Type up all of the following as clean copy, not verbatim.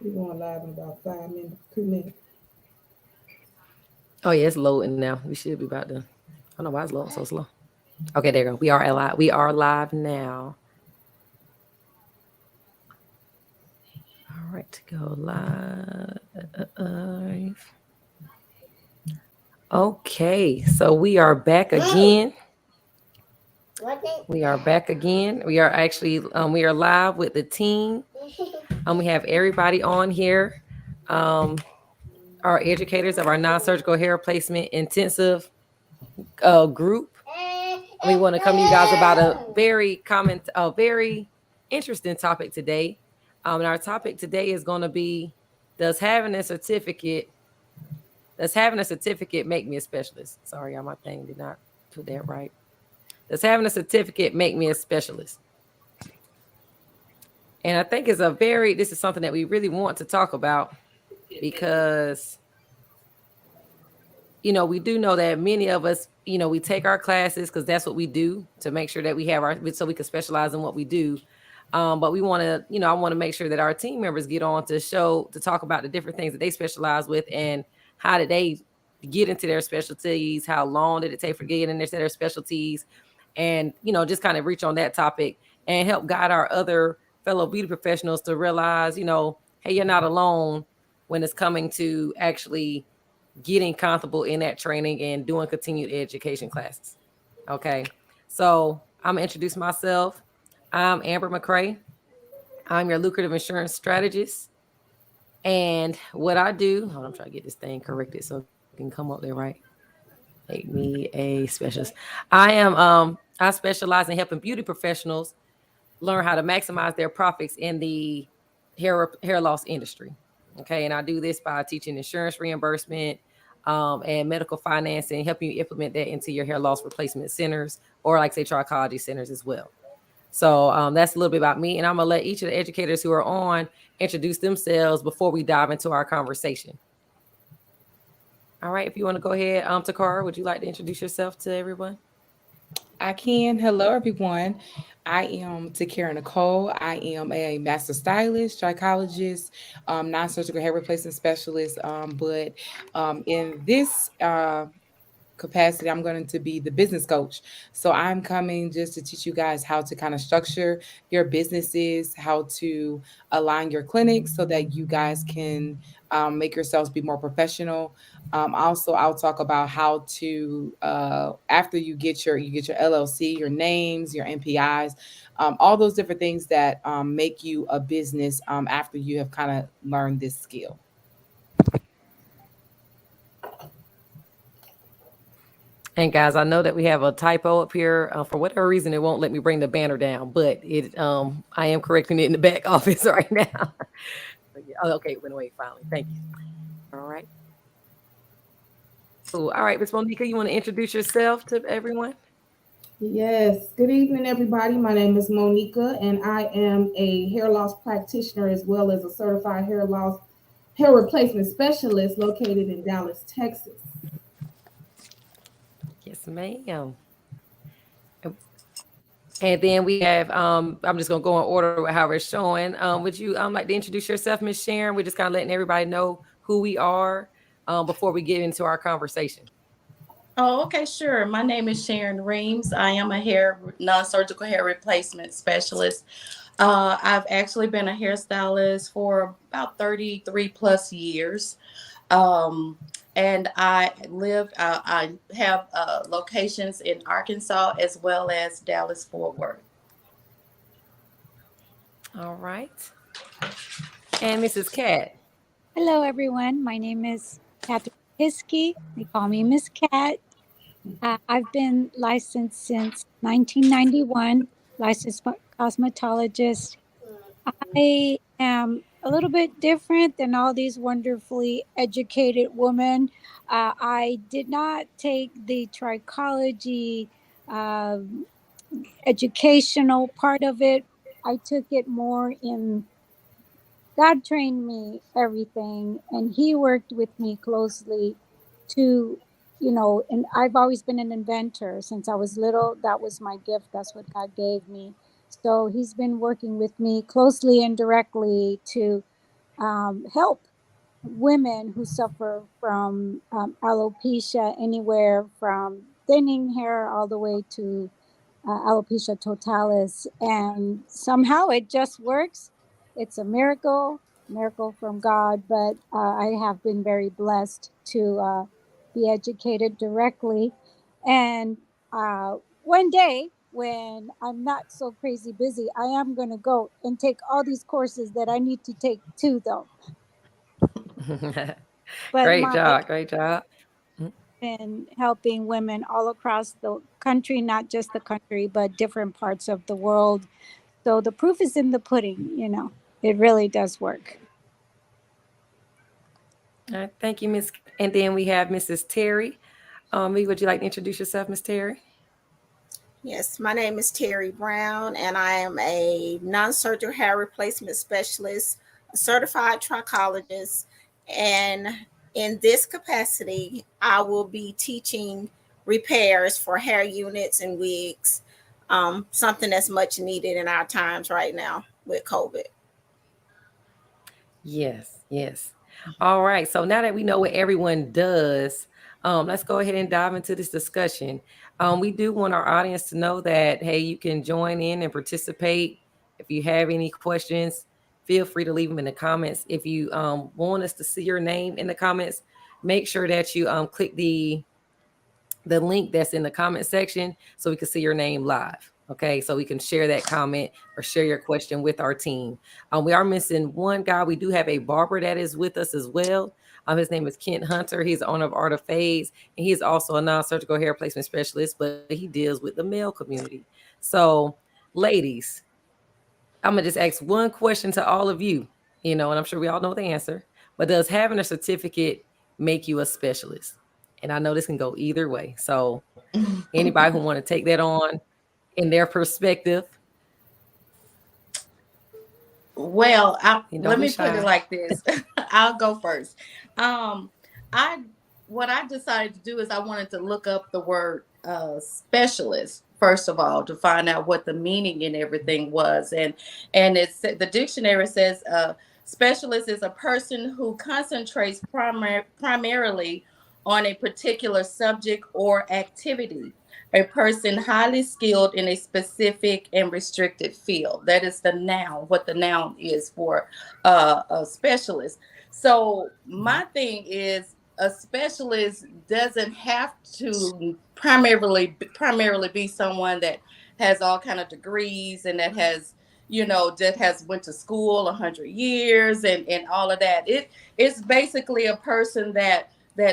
We're going live in about 5 minutes, 2 minutes. Oh yeah, it's loading now. We should be about to. I don't know why it's loading so slow. Okay, there you go. We are live. We are live now. All right, to go live. Okay, so we are back again. We are back again. We are actually we are live with the team. We have everybody on here. Um, our educators of our non-surgical hair replacement intensive group. We want to come to you guys about a very interesting topic today. And our topic today is going to be: Does having a certificate make me a specialist? Sorry, my thing did not put that right. Does having a certificate make me a specialist? And I think this is something that we really want to talk about because we do know that many of us, we take our classes because that's what we do to make sure that we have so we can specialize in what we do. But we want to, I want to make sure that our team members get on to talk about the different things that they specialize with and how did they get into their specialties, how long did it take for getting into their specialties, and, just kind of reach on that topic and help guide our other fellow beauty professionals to realize, hey, you're not alone when it's coming to actually getting comfortable in that training and doing continued education classes. Okay. So I'm going to introduce myself. I'm Amber McCray. I'm your lucrative insurance strategist. And what I do, hold on, I'm trying to get this thing corrected so it can come up there right. Make me a specialist. I specialize in helping beauty professionals learn how to maximize their profits in the hair loss industry. Okay. And I do this by teaching insurance reimbursement, and medical financing, helping you implement that into your hair loss replacement centers or, like, say, trichology centers as well. So that's a little bit about me. And I'm going to let each of the educators who are on introduce themselves before we dive into our conversation. All right. If you want to go ahead, Takara, would you like to introduce yourself to everyone? I can. Hello, everyone. I am Takara Nicole. I am a master stylist, trichologist, non-surgical hair replacement specialist. But in this capacity, I'm going to be the business coach. So I'm coming just to teach you guys how to kind of structure your businesses, how to align your clinics so that you guys can make yourselves be more professional. Also, I'll talk about how to after you get your LLC, your names, your NPIs, all those different things that make you a business after you have kind of learned this skill. And guys, I know that we have a typo up here. For whatever reason, it won't let me bring the banner down, but I am correcting it in the back office right now. Oh, okay, it went away finally. Thank you. All right. Cool. All right, Miss Monica, you want to introduce yourself to everyone? Yes. Good evening, everybody. My name is Monica, and I am a hair loss practitioner as well as a certified hair replacement specialist located in Dallas, Texas. Yes, ma'am. And then we have, I'm just gonna go in order with how we're showing. Would you like to introduce yourself, Miss Sharon? We're just kind of letting everybody know who we are before we get into our conversation. Oh, okay, sure. My name is Sharon Reams. I am a non-surgical hair replacement specialist. I've actually been a hairstylist for about 33 plus years. Um, and I have locations in Arkansas as well as Dallas Fort Worth. All right. And Mrs. Cat. Hello, everyone. My name is Catherine Hiskey. They call me Miss Cat. I've been licensed since 1991, licensed cosmetologist. I am a little bit different than all these wonderfully educated women. I did not take the trichology uh, educational part of it. I took it more in God trained me everything, and He worked with me closely to, and I've always been an inventor since I was little. That was my gift. That's what God gave me. So he's been working with me closely and directly to help women who suffer from alopecia, anywhere from thinning hair all the way to alopecia totalis. And somehow it just works. It's a miracle from God. But I have been very blessed to be educated directly. And one day, when I'm not so crazy busy, I am going to go and take all these courses that I need to take too, though. But Great my job. Great job. Mm. been helping women all across the country, not just the country, but different parts of the world. So the proof is in the pudding. It really does work. All right. Thank you, Miss. And then we have Mrs. Terry. Would you like to introduce yourself, Miss Terry? Yes, my name is Terry Brown, and I am a non surgical hair replacement specialist, a certified trichologist. And in this capacity, I will be teaching repairs for hair units and wigs, something that's much needed in our times right now with COVID. Yes, yes. All right. So now that we know what everyone does, let's go ahead and dive into this discussion. We do want our audience to know that, hey, you can join in and participate. If you have any questions, feel free to leave them in the comments. If you want us to see your name in the comments, make sure that you click the link that's in the comment section so we can see your name live. Okay, so we can share that comment or share your question with our team. We are missing one guy. We do have a barber that is with us as well. His name is Kent Hunter. He's the owner of Art of Fades, and he is also a non-surgical hair replacement specialist, but he deals with the male community. So, ladies, I'm gonna just ask one question to all of you, and I'm sure we all know the answer. But does having a certificate make you a specialist? And I know this can go either way. So anybody who want to take that on in their perspective, Well, don't let be me put it shy. like this. I'll go first. Um, I what I decided to do is I wanted to look up the word specialist first of all to find out what the meaning and everything was, and it's the dictionary says specialist is a person who concentrates primarily on a particular subject or activity, a person highly skilled in a specific and restricted field. That is the noun, what the noun is for a specialist. So my thing is a specialist doesn't have to primarily be someone that has all kind of degrees and that has went to school 100 years and all of that. It's basically a person that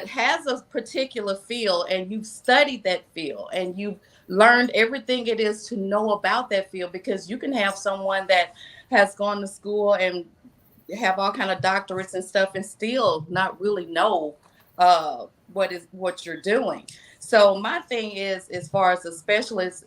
has a particular field and you've studied that field and you've learned everything it is to know about that field, because you can have someone that has gone to school and have all kind of doctorates and stuff and still not really know what you're doing. So my thing is, as far as a specialist,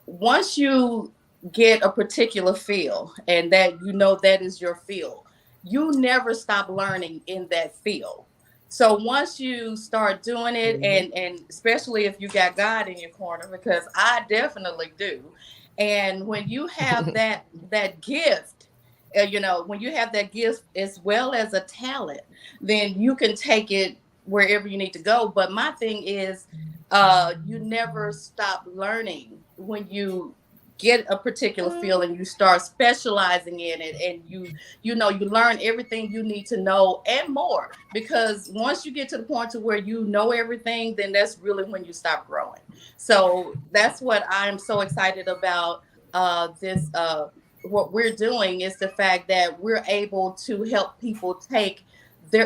once you get a particular field and that that is your field, you never stop learning in that field. So once you start doing it, Mhm. and especially if you got God in your corner, because I definitely do, and when you have that gift, when you have that gift as well as a talent, then you can take it wherever you need to go. But my thing is, you never stop learning when you get a particular field and you start specializing in it, and you learn everything you need to know and more, because once you get to the point to where you know everything, then that's really when you stop growing. So that's what I'm so excited about. This What we're doing is the fact that we're able to help people take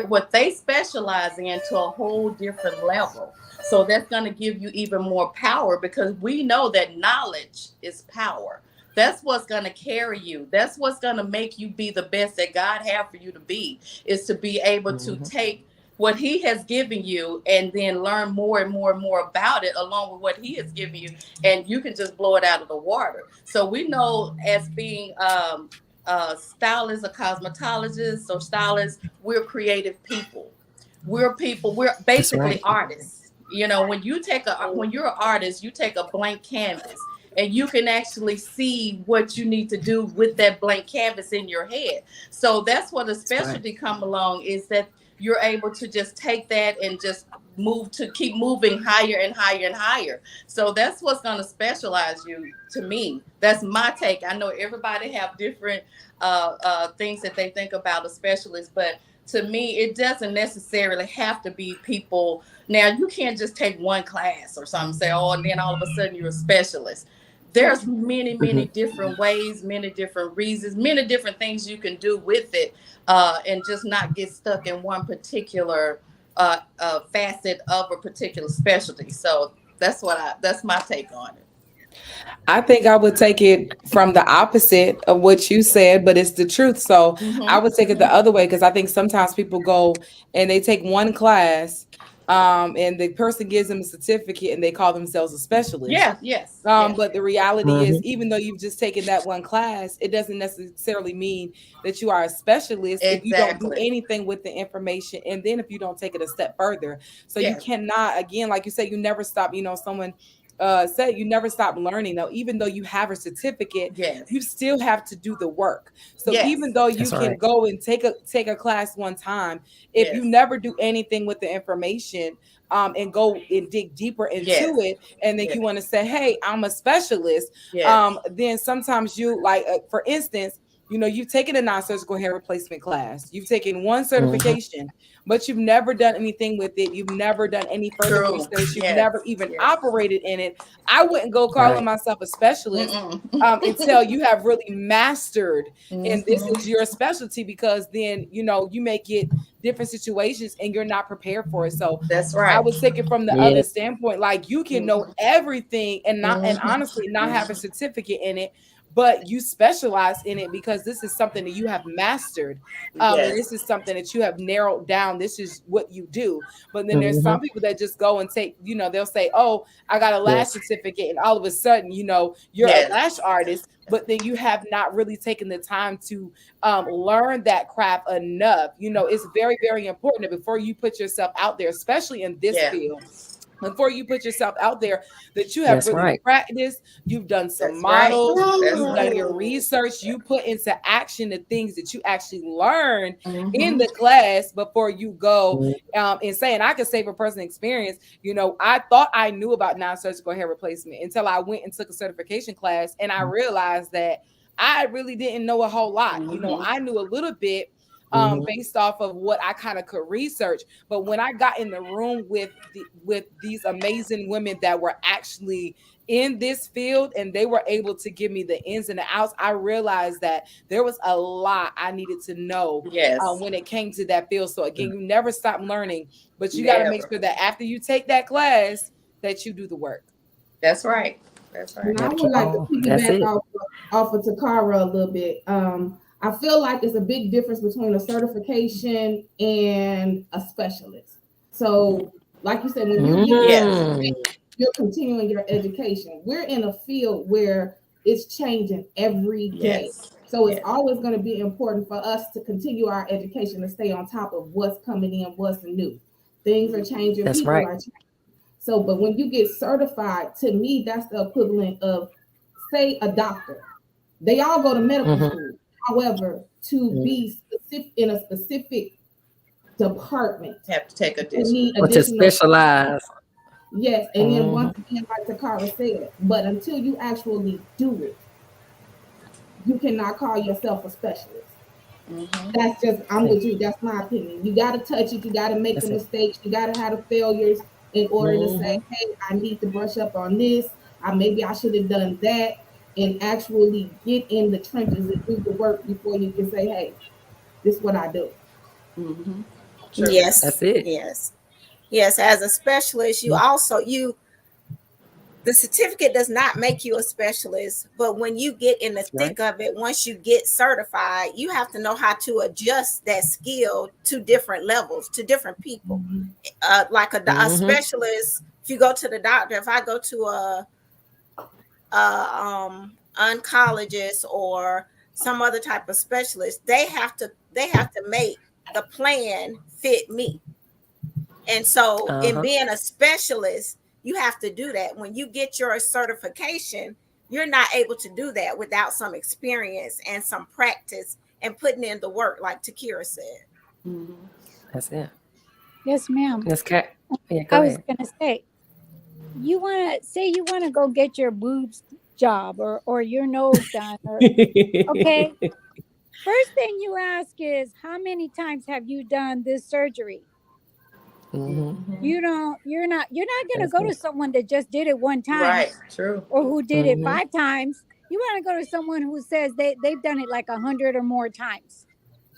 what they specialize in to a whole different level. So that's going to give you even more power, because we know that knowledge is power. That's what's going to carry you. That's what's going to make you be the best that God have for you to be, is to be able to Mhm. take what he has given you and then learn more and more and more about it along with what he has given you, and you can just blow it out of the water. So we know, as being stylists or cosmetologists or stylists, we're creative people. We're That's basically right. artists. When you're an artist, you take a blank canvas and you can actually see what you need to do with that blank canvas in your head. So that's what a That's right. specialty come along, is that you're able to just take that and just move to keep moving higher and higher and higher. So that's what's going to specialize you, to me. That's my take. I know everybody have different things that they think about a specialist, but to me, it doesn't necessarily have to be people. Now, you can't just take one class or something, say, oh, and then all of a sudden you're a specialist. There's many, many Mhm. different ways, many different reasons, many different things you can do with it, and just not get stuck in one particular facet of a particular specialty. So that's my take on it. I think I would take it from the opposite of what you said, but it's the truth. So I Mm-hmm. would take it the Mm-hmm. other way because I think sometimes people go and they take one class, and the person gives them a certificate and they call themselves a specialist. Yeah. Yes. Yes. But the reality is, Mhm. even though you've just taken that one class, it doesn't necessarily mean that you are a specialist if you don't do Exactly. anything with the information. And then if you don't take it a step further. So you Yes. cannot, again, like you said, you never stop. Someone said you never stop learning. Now, even though you have a certificate, you Yes. still have to do the work. So even Yes. though you That's can right. go and take a class one time, if you Yes. never do anything with the information, and go and dig deeper into Yes. it, and then Yes. you want to say, hey, I'm a specialist, Yes. then sometimes you like, for instance, you've taken a non-surgical hair replacement class, you've taken one Mhm. certification, but you've never done anything with it, you've never done any further True. research, you've Yes. never even Yes. operated in it. I wouldn't go calling Right. myself a specialist Mm-mm. until you have really mastered and this is Mm-hmm. your specialty, because then you may get different situations and you're not prepared for it. So That's I right. would take it from the Yeah. other standpoint. Like, you can know Mm-hmm. everything and honestly not have a Mm-hmm. certificate in it, but you specialize in it because this is something that you have mastered. And this Yes. is something that you have narrowed down. This is what you do. But then there's Mhm. some people that just go and take, they'll say, oh, I got a lash Yes. certificate. And all of a sudden, you're a Yes. lash artist, but then you have not really taken the time to learn that craft enough. It's very, very important that before you put yourself out there, especially in this Yeah. field, before you put yourself out there, that you have That's really right. practiced, you've done some That's right. models, That's you've done right. your research, you put into action the things that you actually learned in Mm-hmm. the class before you go Mhm. and say. And I can say from personal experience, I thought I knew about non-surgical hair replacement until I went and took a certification class, and I realized that I really didn't know a whole lot. Mm-hmm. I knew a little bit Mhm. based off of what I kind of could research. But when I got in the room with these amazing women that were actually in this field and they were able to give me the ins and the outs, I realized that there was a lot I needed to know Yes. when it came to that field. So again, you never stop learning, but you got to make Never. sure that after you take that class, that you do the work. That's right. That's And right. I Gotta would keep like to on. That's piggyback it. off of Takara a little bit. I feel like it's a big difference between a certification and a specialist. So, like you said, when you're getting a Yes. certification, Mm. you're continuing your education. We're in a field where it's changing every day. Yes. So it's Yes. always going to be important for us to continue our education to stay on top of what's coming in, what's new. Things are changing, That's people right. are changing. So, but when you get certified, to me, that's the equivalent of, say, a doctor. They all go to medical Mhm. school. However, to Mhm. be specific in a specific department, Have to take you additional. need Or to additional. specialize. Yes, and then Mhm. once again, like Takara said, but until you actually do it, you cannot call yourself a specialist. Mm-hmm. That's just, I'm with you. That's my opinion. You got to touch it. You got to make the That's it. mistakes. You got to have the failures in order to say, Mhm. hey, I need to brush up on this. Maybe I should have done that, and actually get in the trenches and do the work before you can say, hey, this is what I do. Mm-hmm. True. Yes, That's it. yes, yes. As a specialist, you Mhm. also you the certificate does not make you a specialist, but when you get in the That's right. thick of it, once you get certified, you have to know how to adjust that skill to different levels, to different people. Mhm. Like a Mhm. specialist, if you go to the doctor, if I go to a oncologist or some other type of specialist, they have to make the plan fit me. And so, in Uh-huh. being a specialist, you have to do that. When you get your certification, you're not able to do that without some experience and some practice and putting in the work, like Takira said. Mhm. That's it. Yes, ma'am. That's cat. Yeah, go I was ahead. gonna say, you wanna go get your boobs job or your nose done, or okay. First thing you ask is, how many times have you done this surgery? Mm-hmm. Mhm. You're not gonna That's go to it. someone that just did it one time Right. True. or who did it Mm-hmm. 5 times. You want to go to someone who says they've done it like 100 or more times.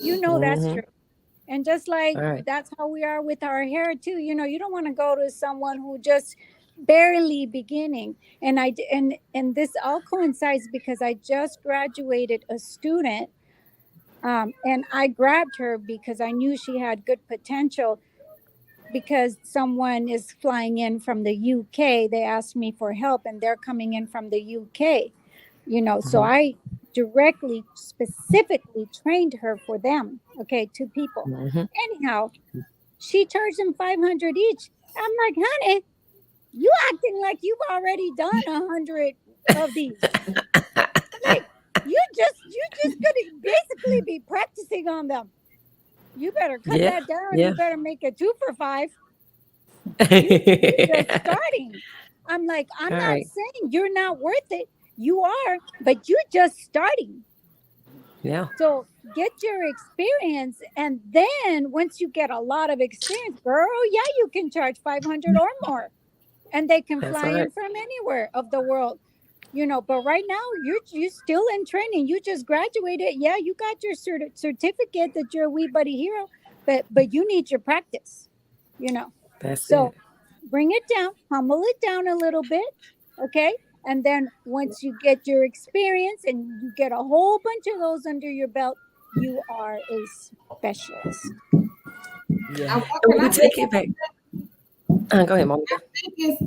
You know that's Mm-hmm. true. And just like All right. that's how we are with our hair too. You don't want to go to someone who just barely beginning. And this all coincides because I just graduated a student, and I grabbed her because I knew she had good potential, because someone is flying in from the UK. They asked me for help and they're coming in from the UK, so Mm-hmm. I directly, specifically trained her for them, okay, two people. Mm-hmm. Anyhow, she charged them 500 each. I'm like, honey, you acting like you've already done 100 of these. Like, you just gonna basically be practicing on them. You better cut Yeah. that down. Yeah. You better make it 2 for 5. You just All starting. I'm like, I'm not right. saying you're not worth it. You are, but you're just starting. Yeah. So get your experience, and then once you get a lot of experience, girl, yeah, you can charge 500 or more, and they can That's fly right. in from anywhere of the world. But right now you're still in training. You just graduated. Yeah, you got your certificate that you're a wee buddy hero, but you need your practice. You know, That's it. so bring it down, humble it down a little bit, okay? And then once you get your experience and you get a whole bunch of those under your belt, you are a specialist. Yeah. And Can when we I say take it back, go ahead, Monica. think it's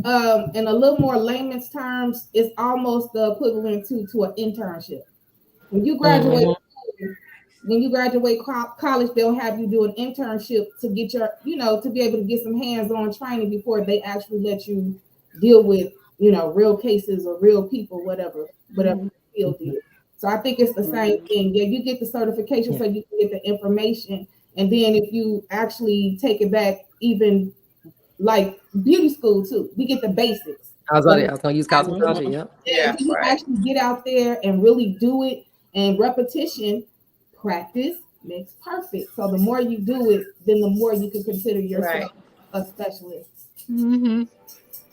in a little more layman's terms, it's almost the equivalent to an internship. When you graduate, Mm-hmm. when you graduate college, they'll have you do an internship to get your, to be able to get some hands-on training before they actually let you deal with, real cases or real people, whatever Mhm. the field is. So I think it's the same Mhm. thing. Yeah, you get the certification Yeah. so you can get the information, and then if you actually take it back, even like beauty school too, we get the basics. But I was gonna use actually, cosmetology. Mhm. Yep. yeah, Yeah. until you Right. actually get out there and really do it, and repetition, practice makes perfect. So the more you do it, then the more you can consider Right. yourself a specialist. Mm-hmm.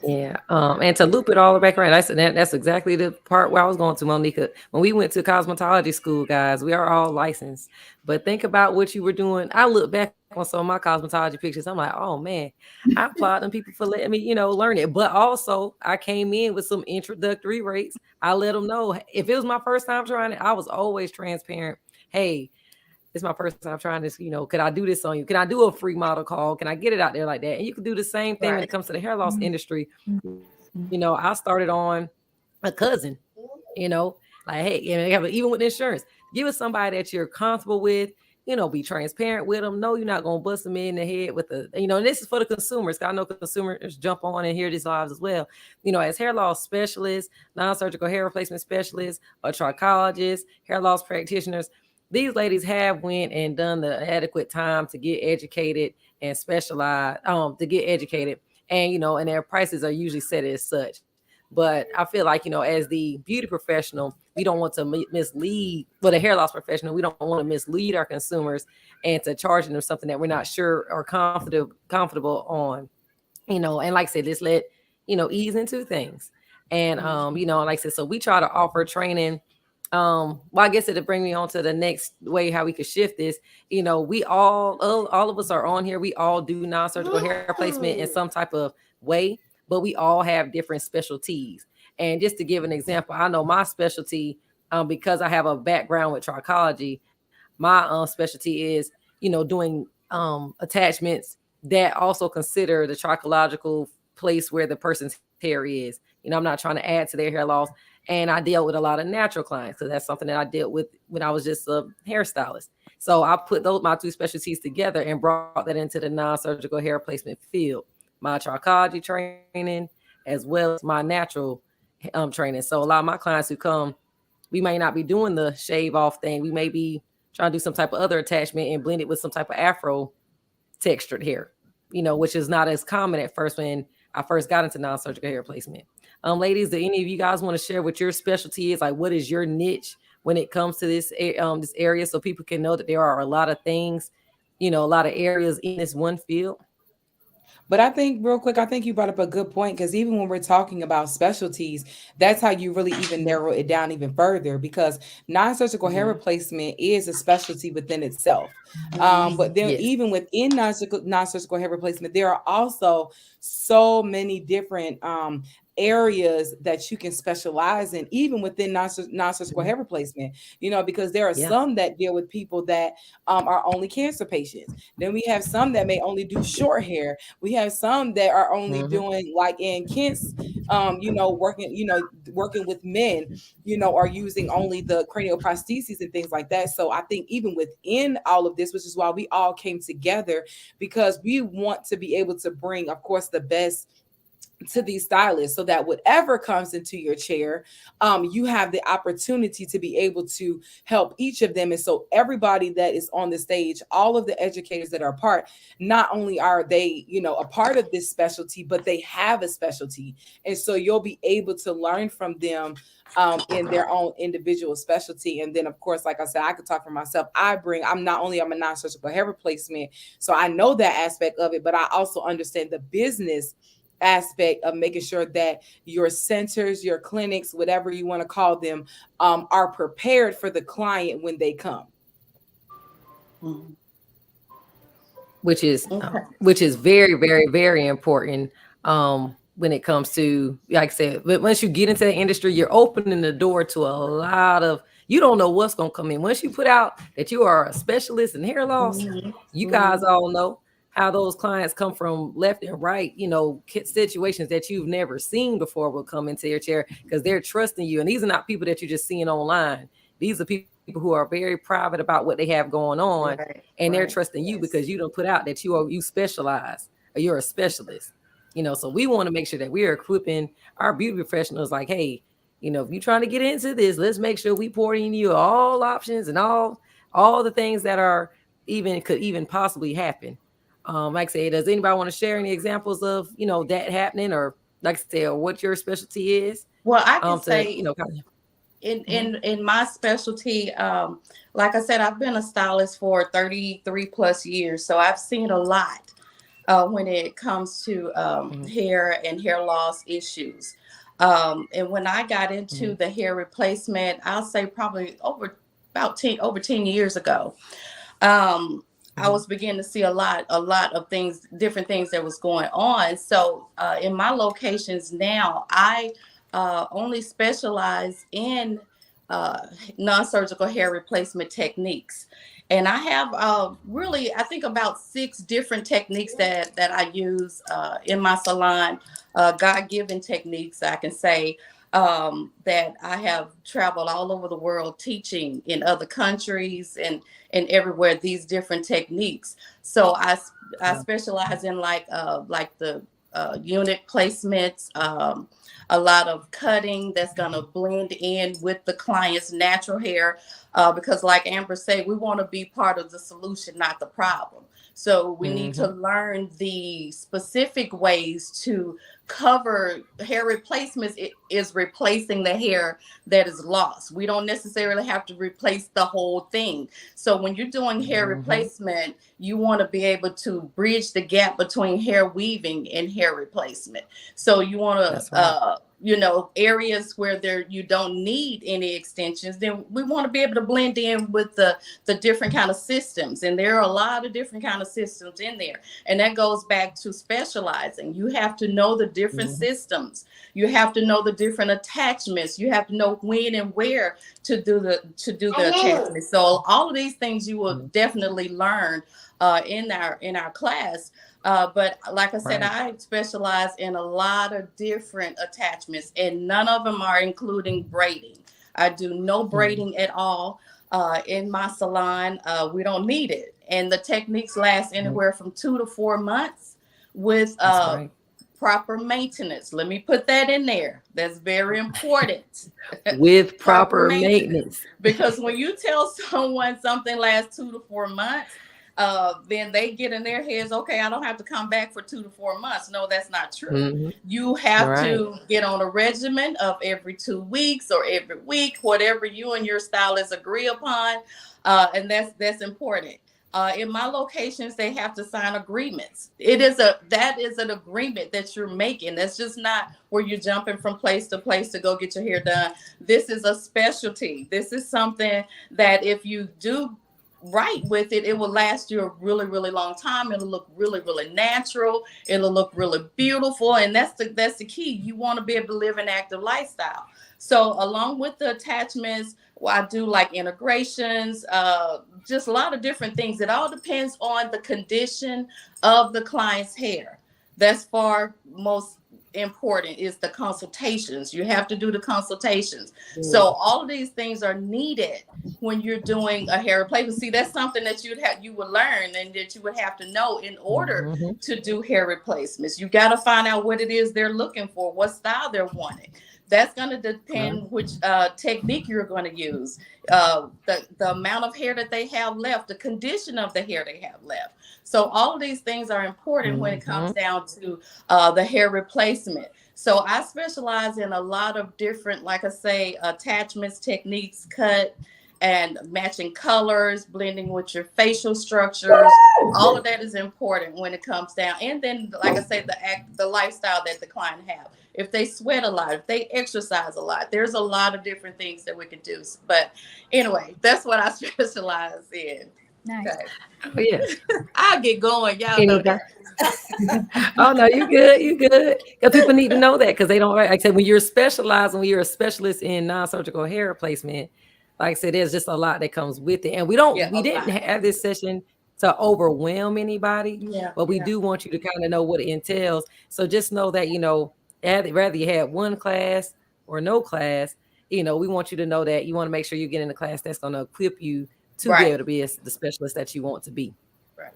Yeah. And to loop it all back around, that's exactly the part where I was going to, Monica. When we went to cosmetology school, guys, we are all licensed. But think about what you were doing. I look back on some of my cosmetology pictures. I'm like, oh man, I applaud them people for letting me, learn it. But also, I came in with some introductory rates. I let them know if it was my first time trying it. I was always transparent. Hey, it's my first time trying this, could I do this on you? Can I do a free model call? Can I get it out there like that? And you can do the same thing when Right. it comes to the hair loss industry. I started on a cousin, you know, like, hey, even with insurance, give it somebody that you're comfortable with, be transparent with them. No, you're not going to bust them in the head with and this is for the consumers. 'Cause I know consumers jump on and hear these lives as well. As hair loss specialists, non-surgical hair replacement specialists, or trichologists, hair loss practitioners, these ladies have went and done the adequate time to get educated and specialize, to get educated. And, and their prices are usually set as such. But I feel like, as the beauty professional, we don't want to mislead, well, the hair loss professional, we don't want to mislead our consumers and to charge them something that we're not sure or comfortable on, and like I said, let's ease into things. And, like I said, so we try to offer training. Well, I guess it'll bring me on to the next way how we could shift this. We all of us are on here. We all do non-surgical hair replacement in some type of way, but we all have different specialties. And just to give an example, I know my specialty, because I have a background with trichology, my specialty is, doing attachments that also consider the trichological place where the person's hair is. I'm not trying to add to their hair loss. And I deal with a lot of natural clients because that's something that I dealt with when I was just a hairstylist. So I put my two specialties together and brought that into the non-surgical hair replacement field. My trichology training as well as my natural training. So a lot of my clients who come, we may not be doing the shave off thing. We may be trying to do some type of other attachment and blend it with some type of afro textured hair, which is not as common at first when I first got into non-surgical hair replacement. Ladies, do any of you guys want to share what your specialty is? Like, what is your niche when it comes to this area, so people can know that there are a lot of things, a lot of areas in this one field? But I think, real quick, I think you brought up a good point, because even when we're talking about specialties, that's how you really even narrow it down even further, because non-surgical hair Mhm. replacement is a specialty within itself. But then Yes. even within non-surgical hair replacement, there are also so many different areas that you can specialize in, even within non-surgical Mhm. hair replacement, because there are Yeah. some that deal with people that are only cancer patients. Then we have some that may only do short hair. We have some that are only Mhm. doing, like in Kent's, working with men, are using only the cranial prostheses and things like that. So I think even within all of this, which is why we all came together, because we want to be able to bring, of course, the best to these stylists, so that whatever comes into your chair, you have the opportunity to be able to help each of them. And so everybody that is on the stage, all of the educators that are a part, not only are they, a part of this specialty, but they have a specialty. And so you'll be able to learn from them in their own individual specialty. And then, of course, like I said, I could talk for myself. I'm a non-surgical hair replacement, so I know that aspect of it, but I also understand the business aspect of making sure that your centers, your clinics, whatever you want to call them, are prepared for the client when they come. Mhm. which is Okay. which is very, very, very important when it comes to, like I said, but once you get into the industry, you're opening the door to a lot of, you don't know what's going to come in. Once you put out that you are a specialist in hair loss, Mhm. you guys Mhm. all know how those clients come from left and right, situations that you've never seen before will come into your chair because they're trusting you. And these are not people that you're just seeing online. These are people who are very private about what they have going on, Right. and they're Right. trusting you Yes. because you don't put out that you specialize or you're a specialist. So we want to make sure that we are equipping our beauty professionals like, hey, if you're trying to get into this, let's make sure we pour in you all options and all the things that are could even possibly happen. Like I say, does anybody want to share any examples of that happening, or like I say, or what your specialty is? Well, I can To say kind in of. Mhm. in my specialty, like I said, I've been a stylist for 33 plus years, so I've seen a lot when it comes to Mhm. hair and hair loss issues. And when I got into Mhm. the hair replacement, I'll say probably over 10 years ago, um, I Mhm. was beginning to see a lot of things, different things that was going on. So in my locations now, I only specialize in non-surgical hair replacement techniques. And I have really, I think about 6 different techniques that I use in my salon, God-given techniques, I can say, that I have traveled all over the world teaching in other countries and everywhere these different techniques. So I Yeah. specialize in like the unit placements, a lot of cutting that's gonna blend in with the client's natural hair, because like Amber said, we want to be part of the solution, not the problem. So we need to Mhm. learn the specific ways to cover hair replacements. It is replacing the hair that is lost. We don't necessarily have to replace the whole thing. So when you're doing hair Mhm. replacement, you want to be able to bridge the gap between hair weaving and hair replacement. So you want That's to, right. areas where you don't need any extensions, then we want to be able to blend in with the different kind of systems. And there are a lot of different kind of systems in there. And that goes back to specializing. You have to know the different Mhm. systems. You have to know the different attachments. You have to know when and where to do the attachment. So all of these things you will Mhm. definitely learn in our class. But like I said, Right. I specialize in a lot of different attachments, and none of them are including braiding. I do no Mhm. braiding at all in my salon. We don't need it, and the techniques last Mhm. anywhere from 2 to 4 months with That's right. proper maintenance. Let me put that in there. That's very important. With Proper proper maintenance. maintenance. Because when you tell someone something lasts 2 to 4 months, then they get in their heads, okay, I don't have to come back for 2 to 4 months. No, that's not true. Mhm. You have Right. to get on a regimen of every 2 weeks or every week, whatever you and your stylist agree upon, and that's important. In my locations, they have to sign agreements. That is an agreement that you're making. That's just not where you're jumping from place to place to go get your hair done. This is a specialty. This is something that if you do right with it, it will last you a really, really long time. It'll look really, really natural. It'll look really beautiful. And that's the key. You want to be able to live an active lifestyle. So along with the attachments, well, I do like integrations, just a lot of different things. It all depends on the condition of the client's hair. That's far most important is the consultations. You have to do the consultations. So all of these things are needed when you're doing a hair replacement. See, that's something that you would learn and that you would have to know in order to do hair replacements. You got to find out what it is they're looking for, what style they're wanting. That's going to depend which technique you're going to use, the amount of hair that they have left, the condition of the hair they have left. So all of these things are important when it comes down to the hair replacement. So I specialize in a lot of different, like I say, attachments, techniques, cut, and matching colors, blending with your facial structures. All of that is important when it comes down. And then, like I say, the lifestyle that the client have. If they sweat a lot, if they exercise a lot, there's a lot of different things that we can do. But anyway, that's what I specialize in. Nice. Okay. Oh, yeah. I'll get going. Y'all know that. Oh no, you good, you good. Because people need to know that because they don't. Like I said, when you're specialized, when you're a specialist in non-surgical hair replacement, like I said, there's just a lot that comes with it, and we didn't have this session to overwhelm anybody, but we do want you to kind of know what it entails. So just know that whether you had one class or no class, we want you to know that you want to make sure you get in a class that's going to equip you to be able to be the specialist that you want to be. Right.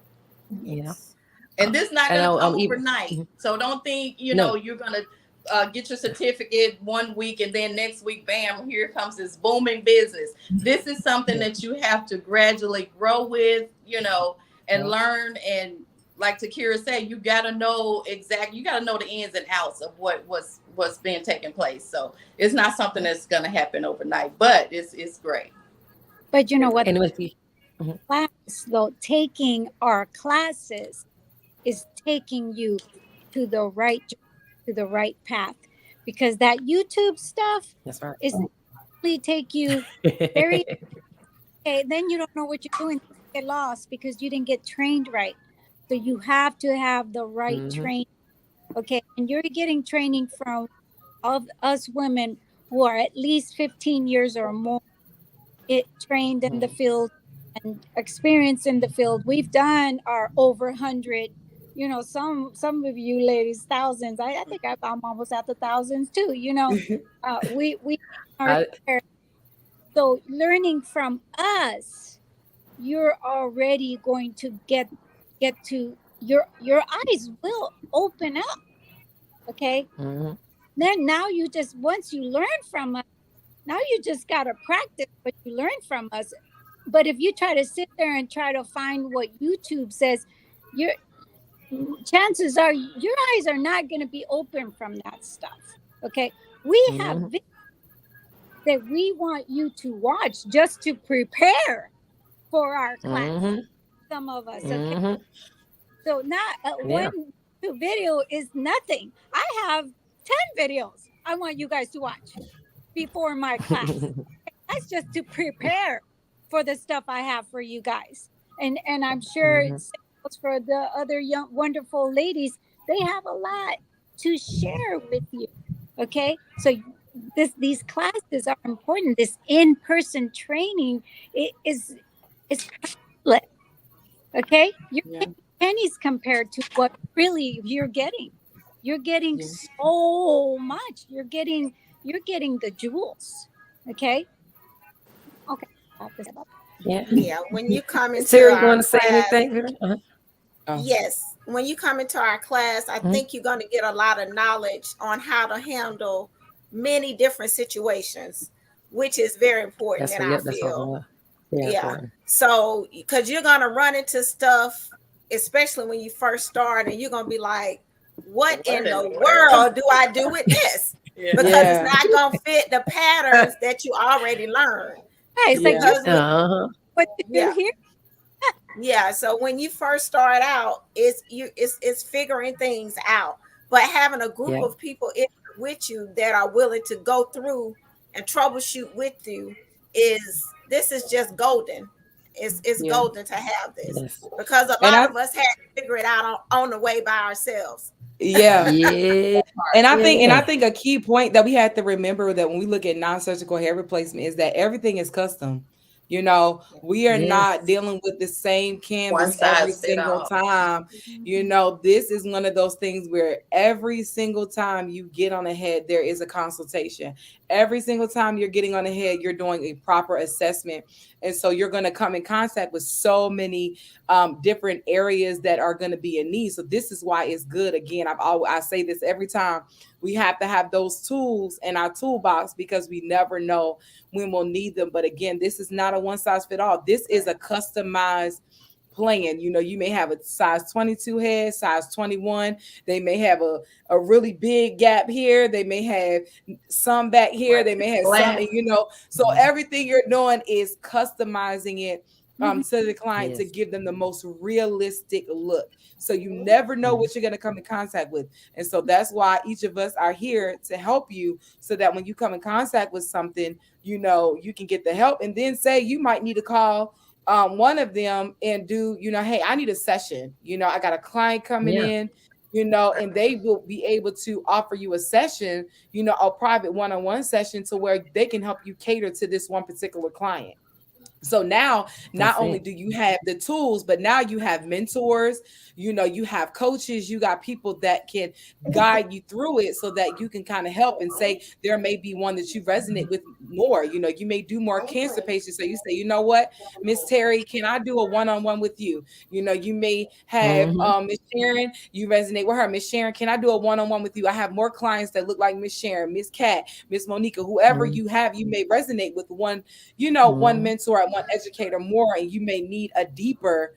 Yes. And this is not going to come overnight. So don't think, you're going to get your certificate 1 week and then next week, bam, here comes this booming business. This is something that you have to gradually grow with, and learn. And like Takira said, you got to know the ins and outs of what's being taking place. So it's not something that's going to happen overnight, but it's great. But you know what? And it must be class, though, taking our classes is taking you to the right path, because that YouTube stuff is really take you very okay. Then you don't know what you're doing. You get lost because you didn't get trained right. So you have to have the right training. Okay, and you're getting training from of us women who are at least 15 years or more trained in the field and experienced in the field. We've done our over 100. Some of you ladies, thousands. I think I'm almost at the thousands too. We are there. So learning from us, you're already going to get to your eyes will open up. Okay. Then now once you learn from us, now you just got to practice what you learn from us. But if you try to sit there and try to find what YouTube says, chances are your eyes are not going to be open from that stuff. Okay. We have videos that we want you to watch just to prepare for our class. Some of us. Okay. So not one video is nothing. I have 10 videos I want you guys to watch before my class. That's just to prepare for the stuff I have for you guys. And I'm sure for the other young, wonderful ladies, they have a lot to share with you. Okay. So these classes are important. This in-person training is priceless. Okay. You're getting pennies compared to what really you're getting. You're getting so much. You're getting the jewels. Okay. Okay. Yeah. When you come into Sarah, you our want to say class, anything? yes, when you come into our class, I think you're going to get a lot of knowledge on how to handle many different situations, which is very important in our That's what field. very Yeah. important. So, because you're going to run into stuff, especially when you first start, and you're going to be like, what in the world do I do with this? Yeah. Because it's Yeah. not going to fit the patterns that you already learned. Hey, it's like Yeah. Because when, what to do yeah, here. yeah. So when you first start out, it's figuring things out. But having a group Yeah. of people with you that are willing to go through and troubleshoot with you this is just golden. It's Yeah. golden to have this, Yes. because a And lot I of us had to figure it out on the way by ourselves. yeah. Yeah. And I Yeah. think a key point that we have to remember that when we look at non-surgical hair replacement is that everything is custom. You know, we are not Yes. dealing with the same One canvas every size fit single all. time. You know, this is one of those things where every single time you get on a head, there is a consultation. Every single time you're getting on a head, you're doing a proper assessment. And so you're going to come in contact with so many different areas that are going to be in need. So this is why it's good. Again, I say this every time. We have to have those tools in our toolbox because we never know when we'll need them. But again, this is not a one size fit all. This is a customized plan. You know, you may have a size 22 head, size 21. They may have a really big gap here. They may have some back here. They may have some, Flat. you know. So everything you're doing is customizing it to the client to Yes. give them the most realistic look. So you never know what you're going to come in contact with. And so that's why each of us are here to help you so that when you come in contact with something, you know, you can get the help. And then say you might need to call one of them and do, you know, hey, I need a session. You know, I got a client coming Yeah. in, you know, and they will be able to offer you a session, you know, a private one-on-one session to where they can help you cater to this one particular client. So now, not That's only it. do you have the tools, but now you have mentors, you know, you have coaches, you got people that can guide you through it so that you can kind of help and say there may be one that you resonate with more. You know, you may do more cancer patients. So you say, you know what, Miss Terry, can I do a one-on-one with you? You know, you may have Mm-hmm. Miss Sharon, you resonate with her. Miss Sharon, can I do a one-on-one with you? I have more clients that look like Miss Sharon, Miss Cat, Miss Monica, whoever you have, you may resonate with one, you know, one Mm-hmm. mentor and one educator more, and you may need a deeper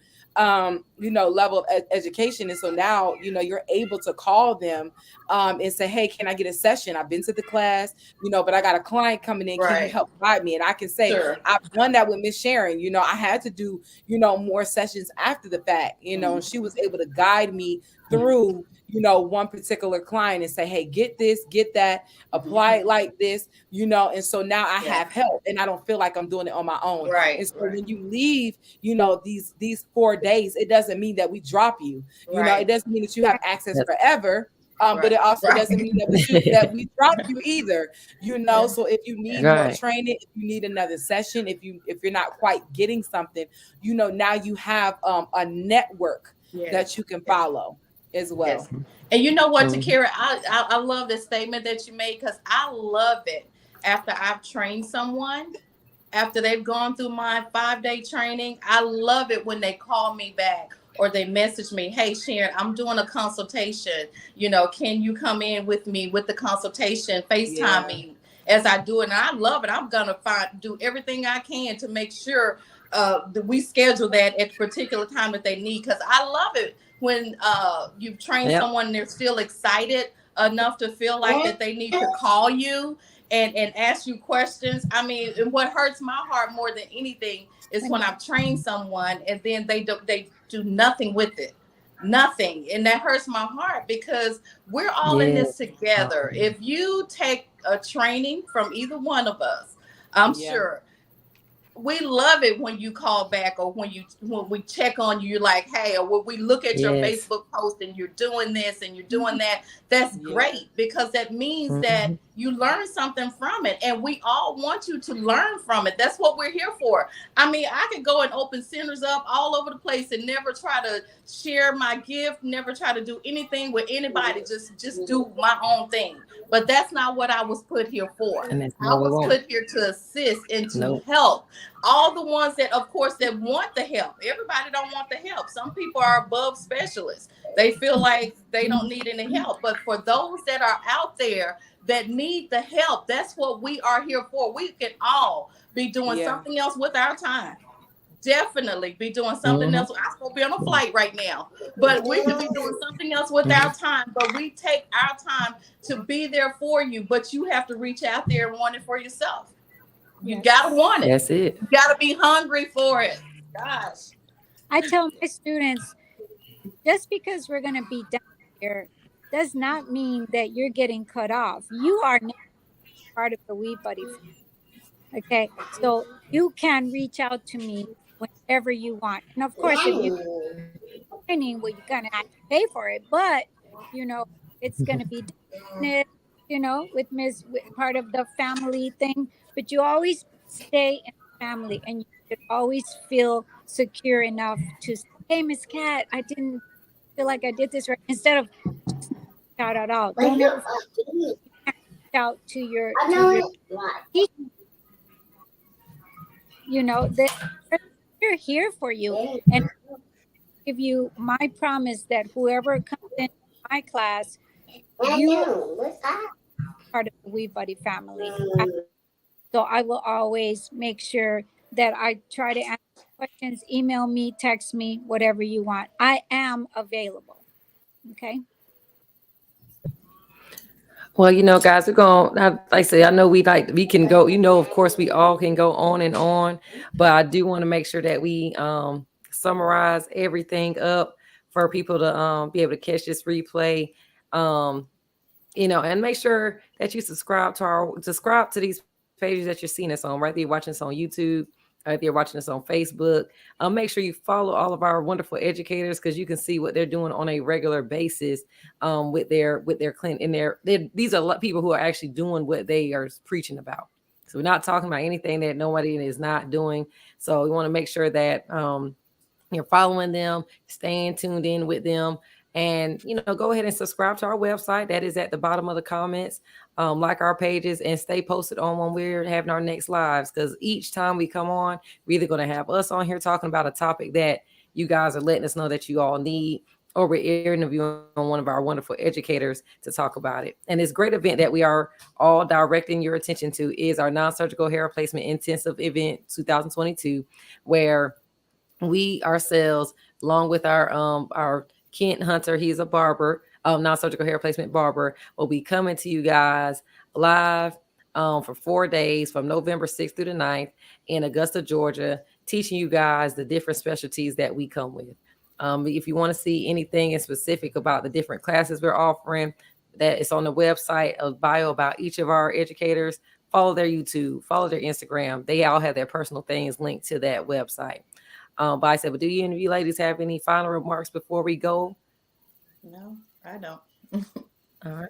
you know, level of education. And so now, you know, you're able to call them and say, hey, can I get a session? I've been to the class, you know, but I got a client coming in, can you Right. help guide me? And I can say, Sure. I've done that with Miss Sharon. You know, I had to do, you know, more sessions after the fact, you know, and she was able to guide me through, you know, one particular client and say, hey, get this, get that, apply it like this, you know. And so now I Yeah. have help and I don't feel like I'm doing it on my own. And Right. so Right. when you leave, you know, these 4 days, it doesn't mean that we drop you. You know, it Right. doesn't mean that you have access Yes. forever. But Right. it also Right. doesn't mean that we drop you either. You know, Yeah. so if you need more Right. training, if you need another session, if you're not quite getting something, you know, now you have a network that Yes. you can Yes. follow as well. Yes. And you know what, Mm-hmm. Takira, I love the statement that you made, because I love it. After I've trained someone, after they've gone through my 5-day training, I love it when they call me back or they message me, hey Sharon, I'm doing a consultation. You know, can you come in with me with the consultation, FaceTime Yeah. me as I do it? And I love it. I'm gonna do everything I can to make sure that we schedule that at the particular time that they need. Because I love it when you've trained Yep. someone and they're still excited enough to feel like that they need to call you and ask you questions. I mean, and what hurts my heart more than anything is when I've trained someone and then they do nothing with it. Nothing. And that hurts my heart, because we're all in Yeah. this together. If you take a training from either one of us, I'm Yeah. sure we love it when you call back, or when we check on you, you're like, hey, or when we look at your Yes. Facebook post and you're doing this and you're doing that. That's Yeah. great, because that means that Mm-hmm. you learn something from it, and we all want you to learn from it. That's what we're here for. I mean, I could go and open centers up all over the place and never try to share my gift, never try to do anything with anybody, just do my own thing. But that's not what I was put here for. And that's I what we was want. put here to assist and to Nope. help. All the ones that, of course, that want the help. Everybody don't want the help. Some people are above specialists. They feel like they don't need any help. But for those that are out there that need the help, that's what we are here for. We can all be doing Yeah. something else with our time. Definitely be doing something Mhm. else. I'm supposed to be on a flight right now, but we could be doing something else with our time. But we take our time to be there for you. But you have to reach out there and want it for yourself. You Yes. gotta want it. That's it. You gotta be hungry for it. Gosh. I tell my students, just because we're going to be down here does not mean that you're getting cut off. You are now part of the We Buddy. Okay. So you can reach out to me whenever you want. And of course, if you training, well, you're going to have to pay for it. But, you know, it's going to be, with part of the family thing. But you always stay in the family and you should always feel secure enough to say, hey, Miss Cat, I didn't feel like I did this right. Instead of shout out all. Don't ever reach out to your teacher, that they're here for you. And give you my promise that whoever comes in my class, you are part of the We Buddy family. So I will always make sure that I try to answer questions, email me, text me, whatever you want. I am available. Okay. Well, guys, we're going. Like I say, I know we can go. Of course, we all can go on and on, but I do want to make sure that we summarize everything up for people to be able to catch this replay. Um, and make sure that you subscribe to these pages that you're seeing us on, right? That you're watching us on YouTube, if you're watching us on Facebook. Make sure you follow all of our wonderful educators because you can see what they're doing on a regular basis with their clinic in there. These are people who are actually doing what they are preaching about. So we're not talking about anything that nobody is not doing. So we want to make sure that you're following them, staying tuned in with them, and go ahead and subscribe to our website. That is at the bottom of the comments. Like our pages and stay posted on when we're having our next lives, because each time we come on, we're either going to have us on here talking about a topic that you guys are letting us know that you all need, or we're interviewing one of our wonderful educators to talk about it. And this great event that we are all directing your attention to is our non-surgical hair replacement intensive event 2022, where we ourselves, along with our Kent Hunter, he's a barber, non-surgical hair replacement barber, will be coming to you guys live for 4 days from November 6th through the 9th in Augusta, Georgia, teaching you guys the different specialties that we come with. If you want to see anything in specific about the different classes we're offering, that is on the website, a bio about each of our educators. Follow their YouTube, follow their Instagram. They all have their personal things linked to that website. But I said, but do you and you ladies have any final remarks before we go? No, I don't. All right.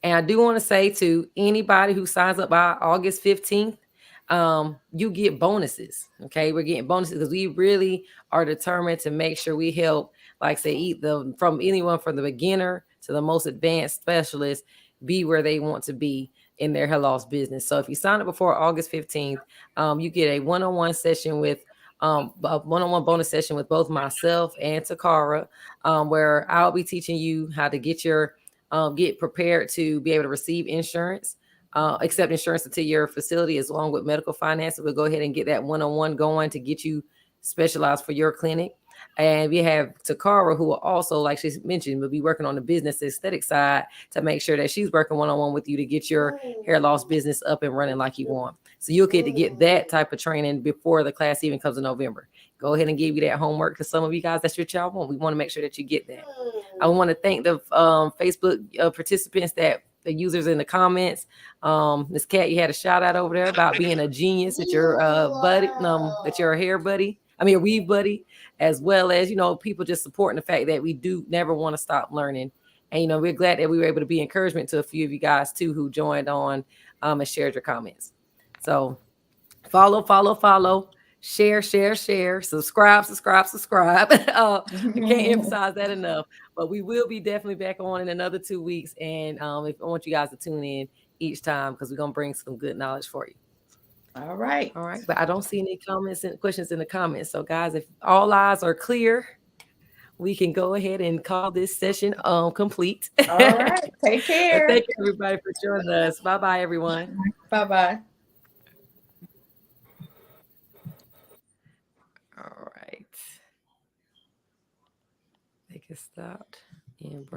And I do want to say to anybody who signs up by August 15th, you get bonuses. Okay. We're getting bonuses because we really are determined to make sure we help, like say, from anyone from the beginner to the most advanced specialist be where they want to be in their hair loss business. So if you sign up before August 15th, you get a one-on-one session with a one-on-one bonus session with both myself and Takara, where I'll be teaching you how to get prepared to be able to receive insurance, accept insurance into your facility, as long with medical finances. We'll go ahead and get that one-on-one going to get you specialized for your clinic. And we have Takara, who will also, like she mentioned, will be working on the business aesthetic side to make sure that she's working one-on-one with you to get your hair loss business up and running like you want. So you'll get that type of training before the class even comes in November. Go ahead and give you that homework, because some of you guys, that's your child want. We want to make sure that you get that. I want to thank the Facebook participants, the users in the comments. Miss Cat, you had a shout out over there about being a genius at your buddy, that you're a hair buddy. I mean, a weave buddy, as well as, people just supporting the fact that we do never want to stop learning. And, we're glad that we were able to be encouragement to a few of you guys too, who joined on and shared your comments. So follow, share, subscribe. I can't emphasize that enough, but we will be definitely back on in another 2 weeks. And if I want you guys to tune in each time, because we're going to bring some good knowledge for you. All right. All right, but I don't see any comments and questions in the comments. So, guys, if all eyes are clear, we can go ahead and call this session complete. All right. Take But care. thank you, everybody, for joining us. Bye bye, everyone. Bye bye. All right. They can stop and